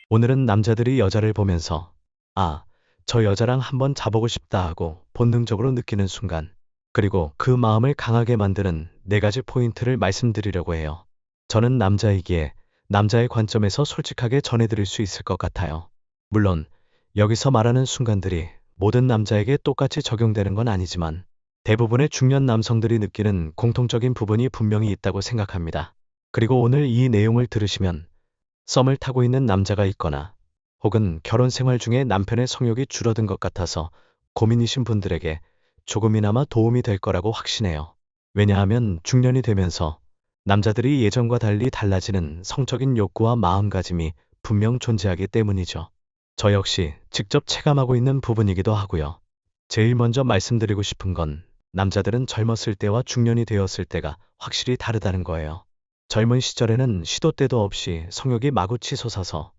오늘은 남자들이 여자를 보면서 아, 저 여자랑 한번 자보고 싶다 하고 본능적으로 느끼는 순간, 그리고 그 마음을 강하게 만드는 4가지 포인트를 말씀드리려고 해요. 저는 남자이기에 남자의 관점에서 솔직하게 전해드릴 수 있을 것 같아요. 물론 여기서 말하는 순간들이 모든 남자에게 똑같이 적용되는 건 아니지만 대부분의 중년 남성들이 느끼는 공통적인 부분이 분명히 있다고 생각합니다. 그리고 오늘 이 내용을 들으시면 썸을 타고 있는 남자가 있거나 혹은 결혼 생활 중에 남편의 성욕이 줄어든 것 같아서 고민이신 분들에게 조금이나마 도움이 될 거라고 확신해요. 왜냐하면 중년이 되면서 남자들이 예전과 달리 달라지는 성적인 욕구와 마음가짐이 분명 존재하기 때문이죠. 저 역시 직접 체감하고 있는 부분이기도 하고요. 제일 먼저 말씀드리고 싶은 건 남자들은 젊었을 때와 중년이 되었을 때가 확실히 다르다는 거예요. 젊은 시절에는 시도 때도 없이 성욕이 마구 치솟아서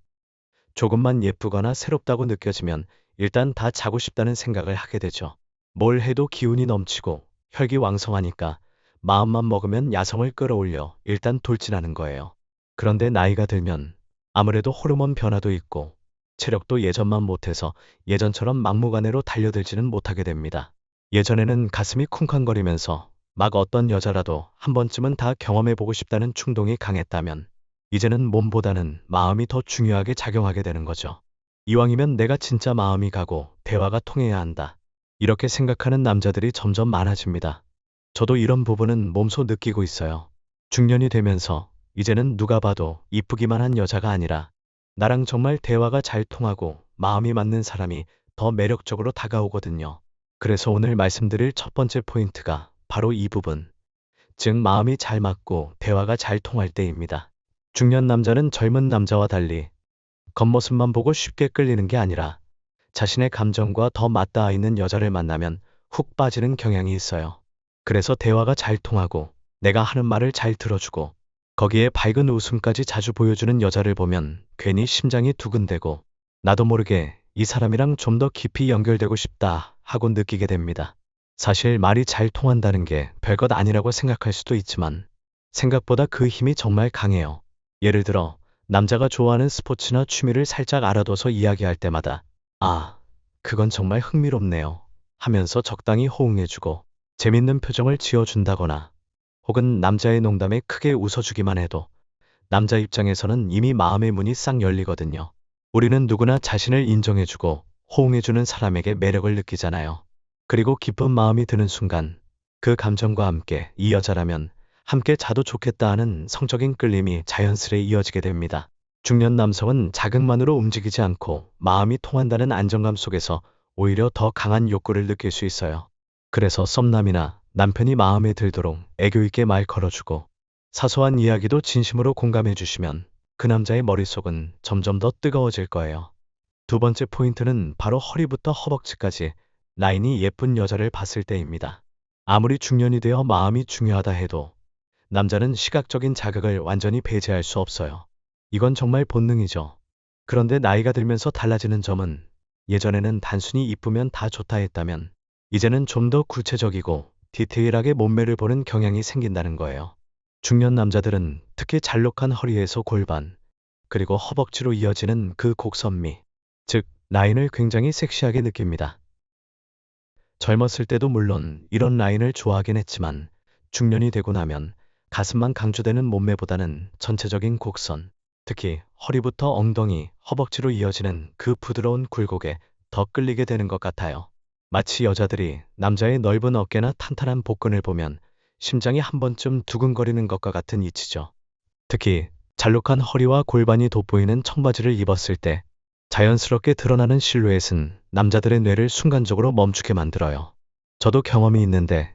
조금만 예쁘거나 새롭다고 느껴지면 일단 다 자고 싶다는 생각을 하게 되죠. 뭘 해도 기운이 넘치고 혈기왕성하니까 마음만 먹으면 야성을 끌어올려 일단 돌진하는 거예요. 그런데 나이가 들면 아무래도 호르몬 변화도 있고 체력도 예전만 못해서 예전처럼 막무가내로 달려들지는 못하게 됩니다. 예전에는 가슴이 쿵쾅거리면서 막 어떤 여자라도 한 번쯤은 다 경험해보고 싶다는 충동이 강했다면 이제는 몸보다는 마음이 더 중요하게 작용하게 되는 거죠. 이왕이면 내가 진짜 마음이 가고 대화가 통해야 한다. 이렇게 생각하는 남자들이 점점 많아집니다. 저도 이런 부분은 몸소 느끼고 있어요. 중년이 되면서 이제는 누가 봐도 이쁘기만 한 여자가 아니라 나랑 정말 대화가 잘 통하고 마음이 맞는 사람이 더 매력적으로 다가오거든요. 그래서 오늘 말씀드릴 첫 번째 포인트가 바로 이 부분, 즉 마음이 잘 맞고 대화가 잘 통할 때입니다. 중년 남자는 젊은 남자와 달리 겉모습만 보고 쉽게 끌리는 게 아니라 자신의 감정과 더 맞닿아 있는 여자를 만나면 훅 빠지는 경향이 있어요. 그래서 대화가 잘 통하고 내가 하는 말을 잘 들어주고 거기에 밝은 웃음까지 자주 보여주는 여자를 보면 괜히 심장이 두근대고 나도 모르게 이 사람이랑 좀 더 깊이 연결되고 싶다 하고 느끼게 됩니다. 사실 말이 잘 통한다는 게 별것 아니라고 생각할 수도 있지만 생각보다 그 힘이 정말 강해요. 예를 들어 남자가 좋아하는 스포츠나 취미를 살짝 알아둬서 이야기할 때마다 아, 그건 정말 흥미롭네요 하면서 적당히 호응해주고 재밌는 표정을 지어준다거나 혹은 남자의 농담에 크게 웃어주기만 해도 남자 입장에서는 이미 마음의 문이 싹 열리거든요. 우리는 누구나 자신을 인정해주고 호응해주는 사람에게 매력을 느끼잖아요. 그리고 기쁜 마음이 드는 순간 그 감정과 함께 이 여자라면 함께 자도 좋겠다 하는 성적인 끌림이 자연스레 이어지게 됩니다. 중년 남성은 자극만으로 움직이지 않고 마음이 통한다는 안정감 속에서 오히려 더 강한 욕구를 느낄 수 있어요. 그래서 썸남이나 남편이 마음에 들도록 애교 있게 말 걸어주고 사소한 이야기도 진심으로 공감해 주시면 그 남자의 머릿속은 점점 더 뜨거워질 거예요. 두 번째 포인트는 바로 허리부터 허벅지까지 라인이 예쁜 여자를 봤을 때입니다. 아무리 중년이 되어 마음이 중요하다 해도 남자는 시각적인 자극을 완전히 배제할 수 없어요. 이건 정말 본능이죠. 그런데 나이가 들면서 달라지는 점은 예전에는 단순히 이쁘면 다 좋다 했다면 이제는 좀 더 구체적이고 디테일하게 몸매를 보는 경향이 생긴다는 거예요. 중년 남자들은 특히 잘록한 허리에서 골반, 그리고 허벅지로 이어지는 그 곡선미, 즉 라인을 굉장히 섹시하게 느낍니다. 젊었을 때도 물론 이런 라인을 좋아하긴 했지만 중년이 되고 나면 가슴만 강조되는 몸매보다는 전체적인 곡선, 특히 허리부터 엉덩이, 허벅지로 이어지는 그 부드러운 굴곡에 더 끌리게 되는 것 같아요. 마치 여자들이 남자의 넓은 어깨나 탄탄한 복근을 보면 심장이 한 번쯤 두근거리는 것과 같은 이치죠. 특히 잘록한 허리와 골반이 돋보이는 청바지를 입었을 때 자연스럽게 드러나는 실루엣은 남자들의 뇌를 순간적으로 멈추게 만들어요. 저도 경험이 있는데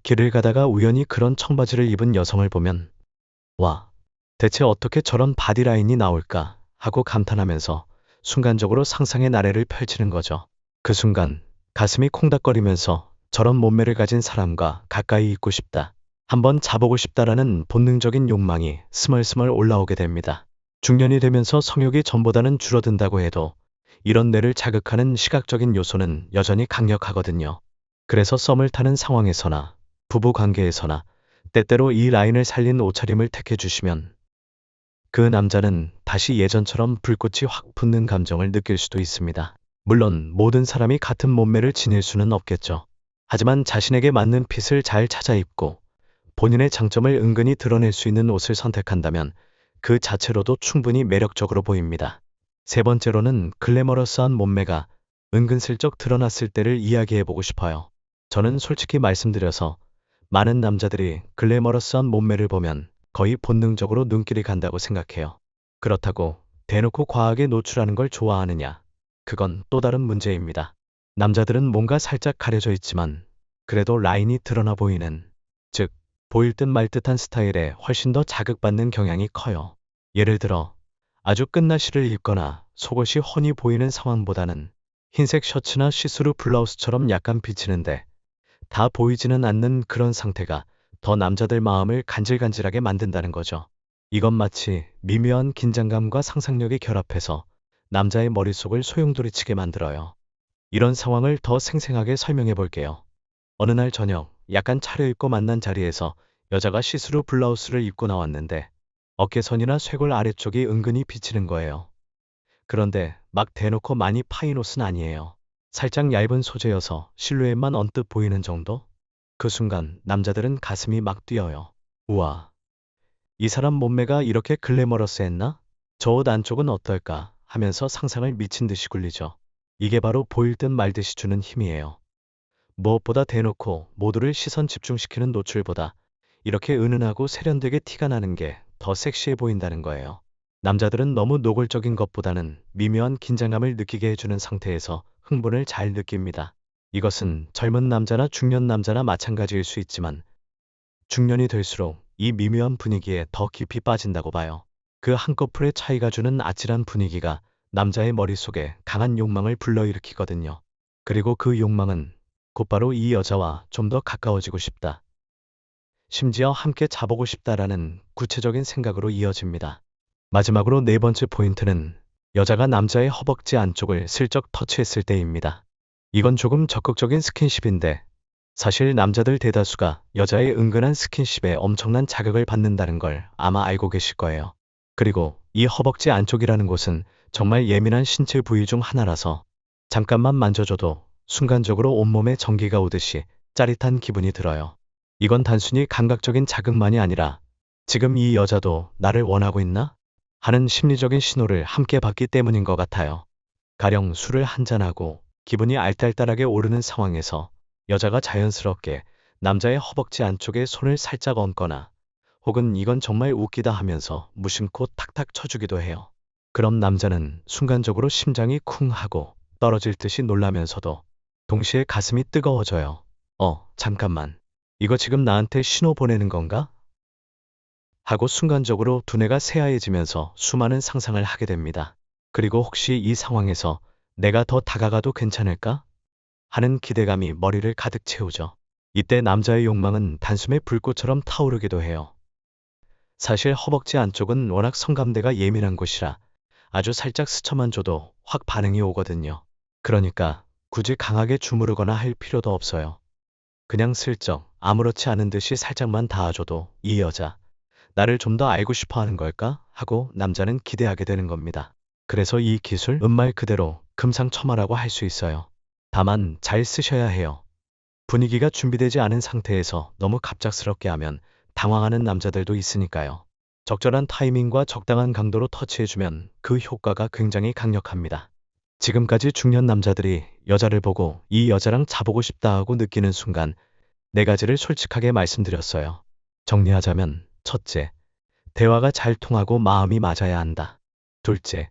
길을 가다가 우연히 그런 청바지를 입은 여성을 보면 와, 대체 어떻게 저런 바디라인이 나올까 하고 감탄하면서 순간적으로 상상의 나래를 펼치는 거죠. 그 순간 가슴이 콩닥거리면서 저런 몸매를 가진 사람과 가까이 있고 싶다, 한번 자보고 싶다라는 본능적인 욕망이 스멀스멀 올라오게 됩니다. 중년이 되면서 성욕이 전보다는 줄어든다고 해도 이런 뇌를 자극하는 시각적인 요소는 여전히 강력하거든요. 그래서 썸을 타는 상황에서나 부부 관계에서나 때때로 이 라인을 살린 옷차림을 택해 주시면 그 남자는 다시 예전처럼 불꽃이 확 붙는 감정을 느낄 수도 있습니다. 물론 모든 사람이 같은 몸매를 지닐 수는 없겠죠. 하지만 자신에게 맞는 핏을 잘 찾아 입고 본인의 장점을 은근히 드러낼 수 있는 옷을 선택한다면 그 자체로도 충분히 매력적으로 보입니다. 세 번째로는 글래머러스한 몸매가 은근슬쩍 드러났을 때를 이야기해보고 싶어요. 저는 솔직히 말씀드려서 많은 남자들이 글래머러스한 몸매를 보면 거의 본능적으로 눈길이 간다고 생각해요. 그렇다고 대놓고 과하게 노출하는 걸 좋아하느냐? 그건 또 다른 문제입니다. 남자들은 뭔가 살짝 가려져 있지만 그래도 라인이 드러나 보이는, 즉 보일 듯 말 듯한 스타일에 훨씬 더 자극받는 경향이 커요. 예를 들어 아주 끝나시를 입거나 속옷이 훤히 보이는 상황보다는 흰색 셔츠나 시스루 블라우스처럼 약간 비치는데 다 보이지는 않는 그런 상태가 더 남자들 마음을 간질간질하게 만든다는 거죠. 이건 마치 미묘한 긴장감과 상상력이 결합해서 남자의 머릿속을 소용돌이치게 만들어요. 이런 상황을 더 생생하게 설명해 볼게요. 어느 날 저녁, 약간 차려입고 만난 자리에서 여자가 시스루 블라우스를 입고 나왔는데 어깨선이나 쇄골 아래쪽이 은근히 비치는 거예요. 그런데 막 대놓고 많이 파인 옷은 아니에요. 살짝 얇은 소재여서 실루엣만 언뜻 보이는 정도? 그 순간 남자들은 가슴이 막 뛰어요. 우와, 이 사람 몸매가 이렇게 글래머러스했나? 저 옷 안쪽은 어떨까? 하면서 상상을 미친 듯이 굴리죠. 이게 바로 보일 듯 말 듯이 주는 힘이에요. 무엇보다 대놓고 모두를 시선 집중시키는 노출보다 이렇게 은은하고 세련되게 티가 나는 게 더 섹시해 보인다는 거예요. 남자들은 너무 노골적인 것보다는 미묘한 긴장감을 느끼게 해주는 상태에서 흥분을 잘 느낍니다. 이것은 젊은 남자나 중년 남자나 마찬가지일 수 있지만 중년이 될수록 이 미묘한 분위기에 더 깊이 빠진다고 봐요. 그 한꺼풀의 차이가 주는 아찔한 분위기가 남자의 머릿속에 강한 욕망을 불러일으키거든요. 그리고 그 욕망은 곧바로 이 여자와 좀 더 가까워지고 싶다. 심지어 함께 자보고 싶다라는 구체적인 생각으로 이어집니다. 마지막으로 네 번째 포인트는 여자가 남자의 허벅지 안쪽을 슬쩍 터치했을 때입니다. 이건 조금 적극적인 스킨십인데 사실 남자들 대다수가 여자의 은근한 스킨십에 엄청난 자극을 받는다는 걸 아마 알고 계실 거예요. 그리고 이 허벅지 안쪽이라는 곳은 정말 예민한 신체 부위 중 하나라서 잠깐만 만져줘도 순간적으로 온몸에 전기가 오듯이 짜릿한 기분이 들어요. 이건 단순히 감각적인 자극만이 아니라 지금 이 여자도 나를 원하고 있나? 하는 심리적인 신호를 함께 받기 때문인 것 같아요. 가령 술을 한잔하고 기분이 알딸딸하게 오르는 상황에서 여자가 자연스럽게 남자의 허벅지 안쪽에 손을 살짝 얹거나 혹은 이건 정말 웃기다 하면서 무심코 탁탁 쳐주기도 해요. 그럼 남자는 순간적으로 심장이 쿵 하고 떨어질 듯이 놀라면서도 동시에 가슴이 뜨거워져요. 잠깐만. 이거 지금 나한테 신호 보내는 건가? 하고 순간적으로 두뇌가 새하얘지면서 수많은 상상을 하게 됩니다. 그리고 혹시 이 상황에서 내가 더 다가가도 괜찮을까? 하는 기대감이 머리를 가득 채우죠. 이때 남자의 욕망은 단숨에 불꽃처럼 타오르기도 해요. 사실 허벅지 안쪽은 워낙 성감대가 예민한 곳이라 아주 살짝 스쳐만 줘도 확 반응이 오거든요. 그러니까 굳이 강하게 주무르거나 할 필요도 없어요. 그냥 슬쩍 아무렇지 않은 듯이 살짝만 닿아줘도 이 여자 나를 좀 더 알고 싶어 하는 걸까? 하고 남자는 기대하게 되는 겁니다. 그래서 이 기술 말 그대로 금상첨화라고 할 수 있어요. 다만 잘 쓰셔야 해요. 분위기가 준비되지 않은 상태에서 너무 갑작스럽게 하면 당황하는 남자들도 있으니까요. 적절한 타이밍과 적당한 강도로 터치해주면 그 효과가 굉장히 강력합니다. 지금까지 중년 남자들이 여자를 보고 이 여자랑 자보고 싶다 하고 느끼는 순간 네 가지를 솔직하게 말씀드렸어요. 정리하자면 첫째, 대화가 잘 통하고 마음이 맞아야 한다. 둘째,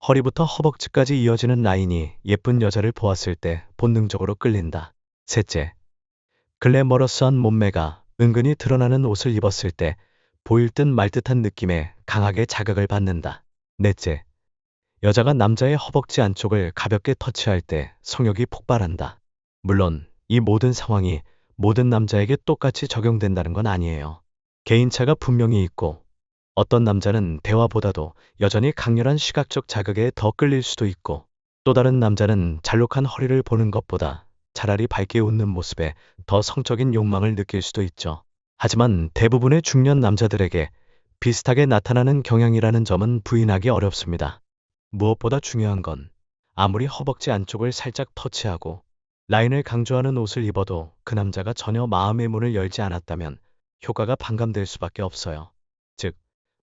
허리부터 허벅지까지 이어지는 라인이 예쁜 여자를 보았을 때 본능적으로 끌린다. 셋째, 글래머러스한 몸매가 은근히 드러나는 옷을 입었을 때 보일 듯 말 듯한 느낌에 강하게 자극을 받는다. 넷째, 여자가 남자의 허벅지 안쪽을 가볍게 터치할 때 성욕이 폭발한다. 물론 이 모든 상황이 모든 남자에게 똑같이 적용된다는 건 아니에요. 개인차가 분명히 있고 어떤 남자는 대화보다도 여전히 강렬한 시각적 자극에 더 끌릴 수도 있고 또 다른 남자는 잘록한 허리를 보는 것보다 차라리 밝게 웃는 모습에 더 성적인 욕망을 느낄 수도 있죠. 하지만 대부분의 중년 남자들에게 비슷하게 나타나는 경향이라는 점은 부인하기 어렵습니다. 무엇보다 중요한 건 아무리 허벅지 안쪽을 살짝 터치하고 라인을 강조하는 옷을 입어도 그 남자가 전혀 마음의 문을 열지 않았다면 효과가 반감될 수밖에 없어요. 즉,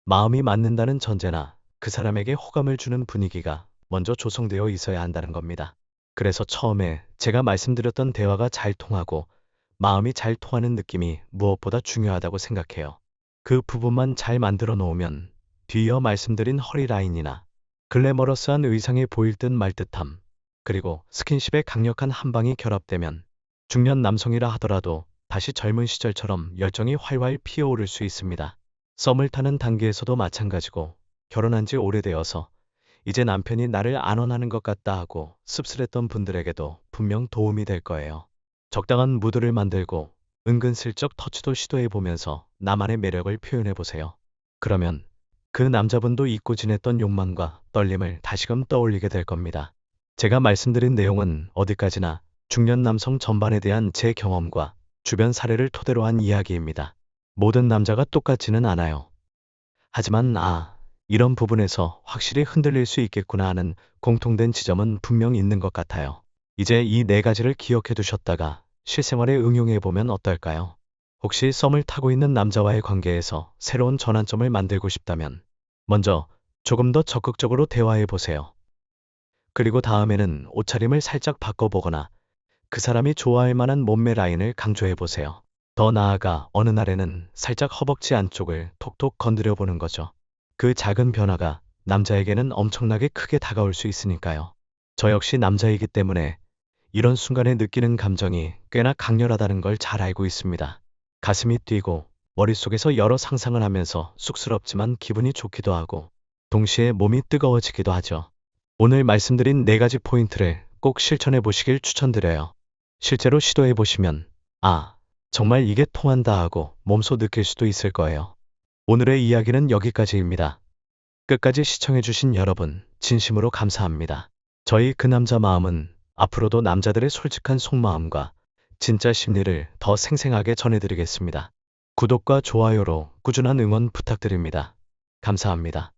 마음이 맞는다는 전제나 그 사람에게 호감을 주는 분위기가 먼저 조성되어 있어야 한다는 겁니다. 그래서 처음에 제가 말씀드렸던 대화가 잘 통하고 마음이 잘 통하는 느낌이 무엇보다 중요하다고 생각해요. 그 부분만 잘 만들어 놓으면 뒤이어 말씀드린 허리 라인이나 글래머러스한 의상에 보일 듯 말 듯함, 그리고 스킨십의 강력한 한 방이 결합되면 중년 남성이라 하더라도 다시 젊은 시절처럼 열정이 활활 피어오를 수 있습니다. 썸을 타는 단계에서도 마찬가지고 결혼한 지 오래되어서 이제 남편이 나를 안 원하는 것 같다 하고 씁쓸했던 분들에게도 분명 도움이 될 거예요. 적당한 무드를 만들고 은근슬쩍 터치도 시도해보면서 나만의 매력을 표현해보세요. 그러면 그 남자분도 잊고 지냈던 욕망과 떨림을 다시금 떠올리게 될 겁니다. 제가 말씀드린 내용은 어디까지나 중년 남성 전반에 대한 제 경험과 주변 사례를 토대로 한 이야기입니다. 모든 남자가 똑같지는 않아요. 하지만 이런 부분에서 확실히 흔들릴 수 있겠구나 하는 공통된 지점은 분명 있는 것 같아요. 이제 이 네 가지를 기억해 두셨다가 실생활에 응용해 보면 어떨까요? 혹시 썸을 타고 있는 남자와의 관계에서 새로운 전환점을 만들고 싶다면 먼저 조금 더 적극적으로 대화해 보세요. 그리고 다음에는 옷차림을 살짝 바꿔보거나 그 사람이 좋아할 만한 몸매 라인을 강조해 보세요. 더 나아가 어느 날에는 살짝 허벅지 안쪽을 톡톡 건드려 보는 거죠. 그 작은 변화가 남자에게는 엄청나게 크게 다가올 수 있으니까요. 저 역시 남자이기 때문에 이런 순간에 느끼는 감정이 꽤나 강렬하다는 걸 잘 알고 있습니다. 가슴이 뛰고 머릿속에서 여러 상상을 하면서 쑥스럽지만 기분이 좋기도 하고 동시에 몸이 뜨거워지기도 하죠. 오늘 말씀드린 네 가지 포인트를 꼭 실천해 보시길 추천드려요. 실제로 시도해 보시면 정말 이게 통한다 하고 몸소 느낄 수도 있을 거예요. 오늘의 이야기는 여기까지입니다. 끝까지 시청해 주신 여러분 진심으로 감사합니다. 저희 그 남자 마음은 앞으로도 남자들의 솔직한 속마음과 진짜 심리를 더 생생하게 전해드리겠습니다. 구독과 좋아요로 꾸준한 응원 부탁드립니다. 감사합니다.